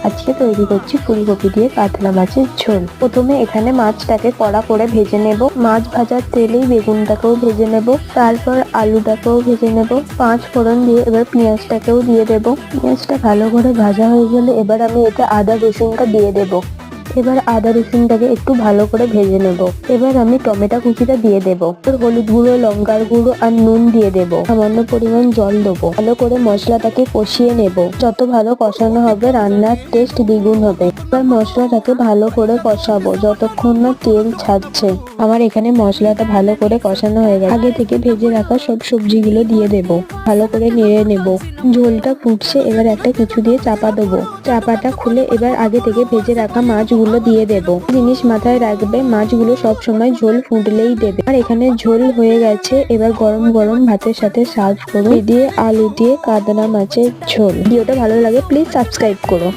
আজকে তৈরি করছি ফুলকপি দিয়ে কাতলা মাছের ঝোল। প্রথমে এখানে মাছটাকে কড়া করে ভেজে নেব। মাছ ভাজার তেলেই বেগুনটাকেও ভেজে নেব, তারপর আলুটাকেও ভেজে নেব। 5 ফোড়ন দিয়ে এবার পেঁয়াজটাকেও দিয়ে দেব। পেঁয়াজটা ভালো করে ভাজা হয়ে গেলে এবার আমি এতে আদা রসুনটা দিয়ে দেব। এবার আদা রসুনটাকে একটু ভালো করে ভেজে নেব। এবার আমি টমেটো কুচিটা দিয়ে দেব। হলুদ গুঁড়ো, লঙ্কার গুঁড়ো আর নুন দিয়ে দেব। সামান্য পরিমাণ জল দেবো। ভালো করে মশলাটাকে কষিয়ে নেব। যত ভালো কষানো হবে রান্নার টেস্ট দ্বিগুণ হবে। এবার মশলাটাকে ভালো করে কষাবো যতক্ষণ না তেল ছাড়ছে। আমার এখানে মশলাটা ভালো করে কষানো হয়ে গেছে। আগে থেকে ভেজে রাখা সব সবজিগুলো দিয়ে দেব। ভালো করে নেড়ে নেব। ঝোলটা ফুটছে, এবার একটা কিছু দিয়ে চাপা দেবো। চাপাটা খুলে এবার আগে থেকে ভেজে রাখা মাছগুলো দিয়ে দেব। জিনিস মাথায় রাখবে, মাছগুলো সব সময় ঝোল ফুটলেই দেবে। আর এখানে ঝোল হয়ে গেছে, এবার গরম গরম ভাতের সাথে সার্ভ করো। দিয়ে আলু দিয়ে কাতলা মাছের ঝোল। ভিডিওটা ভালো লাগে প্লিজ সাবস্ক্রাইব করো।